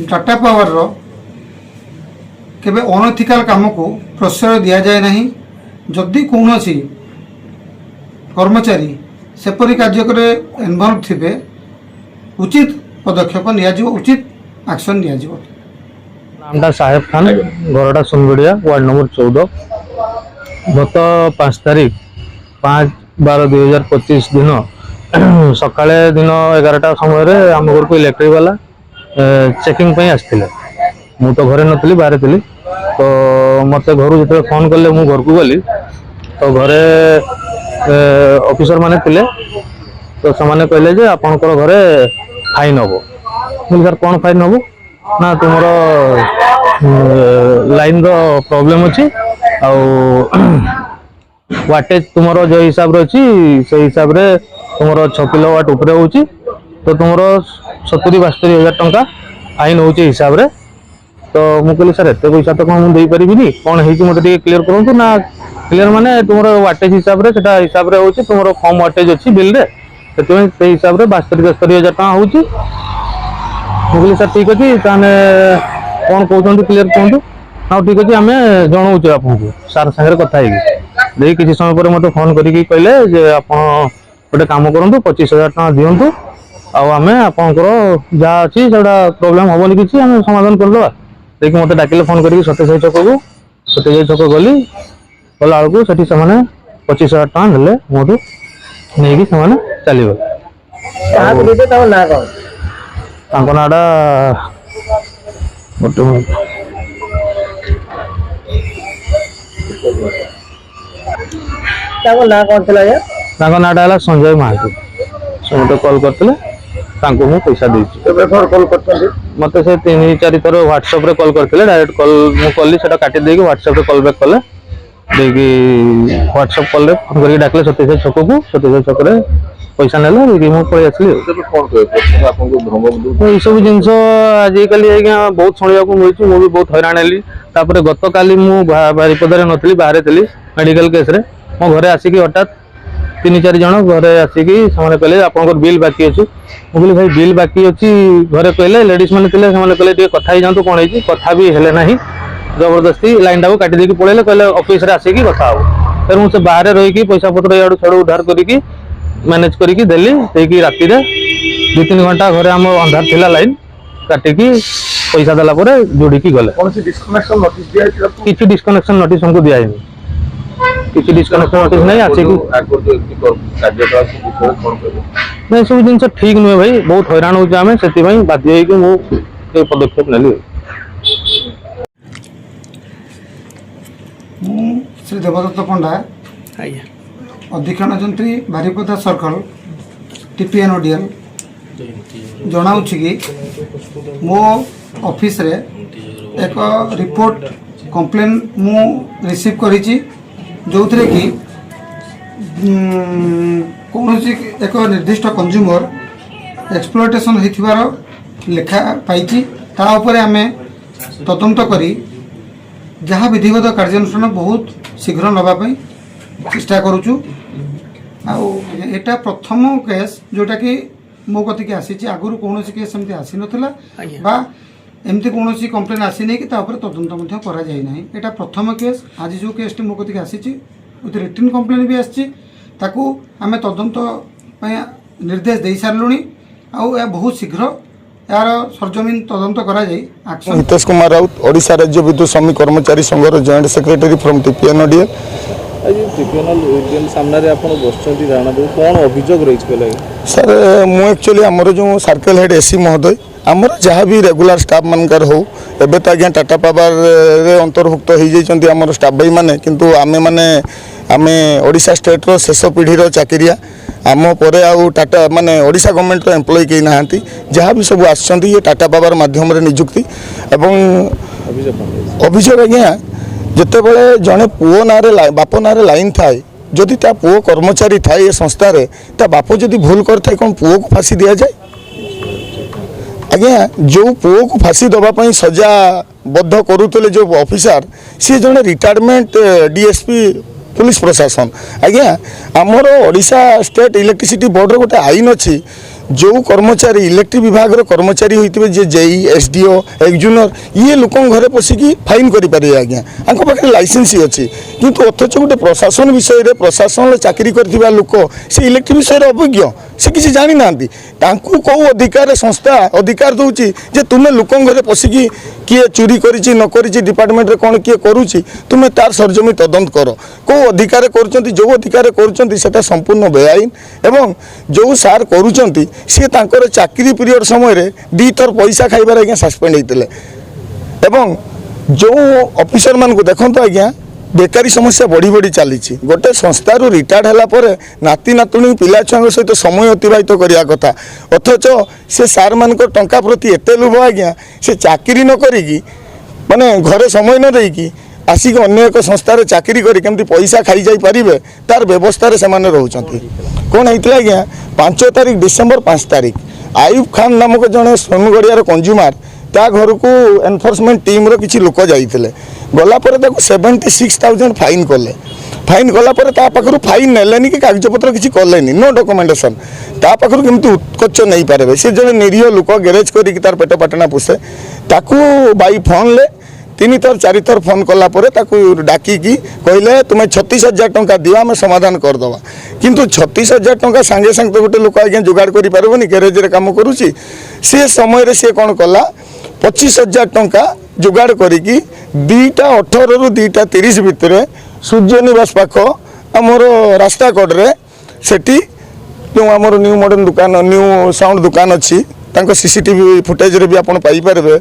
Tata power रो केबे unethical काम को प्रश्रय दि जाए नहीं। जदि कौन कर्मचारी सेपरी कार्य करे इन्वॉल्व थे उचित पदक्षेप नियाजिव, उचित एक्शन नियाजिव। नामटा साहेब खान, घरटा सुनगुड़िया, वार्ड नंबर 14। गत 5 तारीख 5/12/2025 दिन सकाळे दिन 11टा समय आम घर को इलेक्ट्रिक वाला चेकिंग आसते। मु तो घरे नी, बाहर थी। तो मत घर जो फोन कले मु घर को गली तो घरे ऑफिसर माने थिले। तो से कहले जे आपनकर घरे फाइन हम। मुझे सर कौन फाइन हम ना तुम लाइन रो प्रॉब्लम अच्छी वाटेज तुम जो हिसाब रे अच्छी से हिसाब रे तुम 6 किलोवाट उपरे होची। तो तुम 70-72 हजार टंका फाइन होची हिसाब रे। तो मुझे कहली सर एत पैसा तो कौन मुझे पारि कौन है मत क्लीयर करूँ ना। क्लीयर माने तुम वाटेज हिसाब रे सेटा हिसाब रे होची, तुम कम वाटेज अच्छी बिल रे से हिसाब रे 72-73 हजार टंका होची। मुझे सर ठीक अच्छे ताने कौन कहते क्लीयर कहूँ। हाँ ठीक अच्छे आम जनाऊँ आपको सार सागर कथा कि समय पर मत फोन करके कहले जे आप गोटे कम करूँ 25,000 टका दिंतु आम आपंकर जहाँ अच्छी से प्रोब्लेम हेनी कि आम समाधान करदे। देखिए मत डाकिले फोन करके सत्यसाई छक को सत्यसाई छक गली गला बेलू से 25,000 टका ने मोटू नहीं चलीगले। नाटा गोटे नाटा है संजय महांती। से मत कॉल करते मुझे पैसा देती मत से 3-4 थर व्हाट्सएप रे कॉल करते डायरेक्ट कॉल मुझे से काटी देगी व्हाट्सएप रे कॉल बैक कले देखी व्हाट्सएप कॉल रे फोन करके डाकले सत्यसाई छक को सत्यसाई छक पैसा ना मुझे पलि आसली। ये सब जिन आजिकल आज्ञा बहुत शुणा मिली मुझे बहुत हैरान हेली। गत काली बारिपदारे नी बाहर थी मेडिकल केस रे मो घरे आसिक हठात 3-4 जन घरे आसिक कहले आप बिल बाकी अच्छी। मुझे भाई बिल बाकी अच्छी घरे कहले लेडीज मैंने कहले कथा ही जातु कौन है कथा भी हेले ना जबरदस्ती लाइन टाक काटी देकी पड़े कहले ऑफिस रे आसिक कथा हम। फिर मुझे बाहर रही पैसा पत्र इाड़ू छाड़ू उद्धार करके मैनेज करके देली देकी राति 2-3 घंटा घरे आम अंधार थिला लाइन काटिकी पैसा देला जोड़िकी गले। किसी डिस्कनेक्शन नोटिस हमको दिया किसी डिस्कनेक्शन नोटिस नहीं आसिक नहीं सब जिन ठीक नुहे भाई बहुत हैरान होमें से बाध्य मुझे पदक्षेप नेली। श्री देवदत्त पंडा अधीक्षण जंत्री बारिपदा सर्कल TPNODL जनाऊँ कि मो ऑफिस रे एक रिपोर्ट कंप्लेन मु रिसीव करी जो थे कि कौन एक निर्दिष्ट कंज्यूमर एक्सप्लोटेशन होइथिबार लेखा पाई आम तदंत करी जहाँ विधिगत कार्यानुष्ठान बहुत शीघ्र नापी चेष्टा करुचु। आटा प्रथम केस जोटा कि मो कतिक आसी आगुरी कौन केस एमती आसी नाला एमती कौन कंप्लेन आसी नहीं कि तदंत करा जाए ना। यहाँ प्रथम केस आज जो केसटी मो कतिक आसी रिटर्न कंप्लेन भी आसी आम तदंत निर्देश दे सारूँ आ बहुत शीघ्र यार सरजमीन तदंत करा जाए। हितेश कुमार राउत ओडिशा राज्य विद्युत श्रमिक कर्मचारी संघर जॉइंट सेक्रेटरी फ्रॉम TPNODL। आज TPNODL सामने आप बसुँच जाना कौन अभियोग रही सर मु एक्चुअली आमर जो सर्कल हेड एसी महोदय आमर जहाँ भी रेगुलर स्टाफ मानकर हो एबे तो आज्ञा टाटा पावर रे अंतर्भुक्त हो जाइछन्ती आमर स्टाफ भाई माने किंतु आमे माने आमे ओडिशा स्टेट रो शेष पीढ़ी रो चाकरिया आम पर आउ टाटा माने ओडिशा गवर्नमेंट रो एम्प्लॉय कहीं नहांती जहाँ भी सब आसछन्ती ये टाटा पावर माध्यम रे नियुक्ति एवं अभियोग आज्ञा जिते बड़े जड़े पुओ ना बाप ना लाइन थाए जदि ता पुओ कर्मचारी थाए ये संस्था रे ता बाप जदि भूल करता कौन पुओ को फांसी दि जाए आज्ञा जो पुओ को फांसी दवापाई सजा बद्ध करुले जो ऑफिसर सी जड़े रिटायरमेंट DSP पुलिस प्रशासन आज्ञा आमर ओडिशा स्टेट इलेक्ट्रिसिटी बोर्ड गोटे आईन अच्छी जो कर्मचारी इलेक्ट्रिक विभाग कर्मचारी होते जे जेई एसडीओ एक्जुनर ये लोक घरे पशिकी फाइन करें आज्ञा पाखे लाइसेंस अच्छी किंतु अथच गोटे प्रशासन विषय में प्रशासन चाकरी कर लोक से इलेक्ट्रिक विषय अभिज्ञ से किसी जानी ना कौ अधिकार संस्था अधिकार दूची जे तुम्हें लोक घरे पशिकी किए चोरी करी न करी डिपार्टमेंट रे कौन किए करुच्ची तुम्हें तार सरजमी तदंत कर कौ अधिकार कर जो अधिकार कर संपूर्ण बेआईन एवं जो सार करुँच सी तांकर चाकरी पीरियड समय रे 2 थर पैसा खाइबार आज्ञा सस्पेंड होते एवं जो ऑफिसर मान को देखो आज्ञा बेकारी समस्या बढ़ी बढ़ी चली गोटे संस्थार रिटायर्ड है नाती नातुणी पिला छुआ सहित समय अतिबाहित करने कथा अथच से सार मान टंका प्रति एत लोभ आज्ञा से चाकरी न करी माने घरे समय न देकी आसिक अन्य एक संस्थार चाकरी करी केमती पैसा खाई जाई पारिबे तार व्यवस्था से रोचंती कौन होता आज्ञा 5 तारीख डिसेम्बर 5 तारीख आयुब खान नामक जड़े सोनगड़ियार कंज्यूमर ता घर को एनफोर्समेंट टीम रो किछि लोक जाइतिले गला पर 76,000 फाइन कले फाइन गला पर ता पाखरु फाइन नेलेनी कि कागजपत्र किछि कलेनी नो डॉक्यूमेंटेशन ता पाखरु केमती उत्कच नहीं पारे से जड़े निरीह लोक गैरेज करी तार पेट पाटना पुसे ताकू बाई फोन ले 3 थर 4 थर फोन कला डाकिकी कहले तुम्हें 36,000 टंका दियो आम समाधान करदे किंतु 36,000 टंका सांगे सांगे तो गोटे लोक आज्ञा जुगाड़ कर पारबनी गैरेज रे काम करुच्ची से समय सी कौन कला 25,000 टंका जुगाड़ करिकी 2:18 रु 2:30 भितर सूर्य निवास पाख आमर रास्ता कड़े सेठी जो आमर न्यू मॉडर्न दुकान न्यू साउंड दुकान अच्छी तांको सीसीटीवी फुटेज रे भी आपण पाई पारबे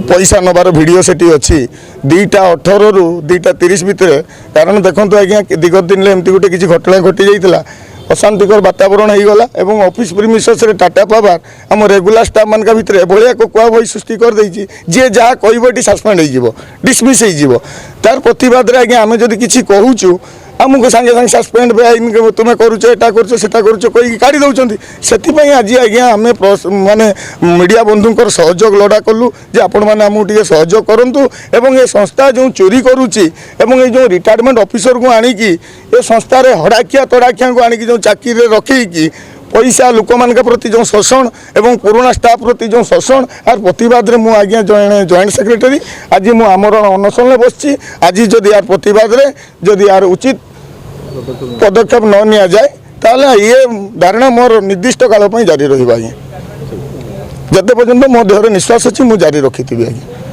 पैसा नबार वीडियो सेठी अच्छी 2:18 रु 2:30 भितर कारण देखंतु आज्ञा दिगत दिन एमती गोटे किसी घटना घटी जाइतिला अशांतिकर वातावरण हो गला एवं ऑफिस प्रिमिसेस रे टाटा पावर आम रेगुलर स्टाफ मान भितर भाया कोकुआ भई सृष्टि कर देछि जे जहाँ कहबटी सस्पेंड हो डिसमिस हो तार प्रतिवाद आज्ञा आम जदि किसी कहूँ आमको सांगे सांगे सस्पेंड बेआईन तुम्हें करुच एटा करुच सेटा करुच कहीं काढ़ी दौरान से आज आज्ञा आम माने मीडिया बंधुंकर सहयोग लड़ा कलु जे आपण मैंने आमको टे सहयोग करूँ एवं ये संस्था जो चोरी करुच्ची एवं जो रिटायरमेंट ऑफिसर को आणिकी ये संस्था हड़ाखिया तड़ाखिया को आणिकी जो चाकरी रखी पैसा लोक मान प्रति जो शोषण एवं पुराना स्टाफ प्रति जो शोषण आर प्रतिवाद रे मु आज्ञा जॉइंट सेक्रेटरी आज मु आमर अनशन बसची आज जदि यार प्रतिवाद रे जदि यार उचित पदक्षेप न निया जाए ताले ये धारणा मोर निर्दिष्ट काल जारी रही आज्ञा जते पर्यंत मो देहर निश्वास अच्छी मु जारी रखी आज्ञा।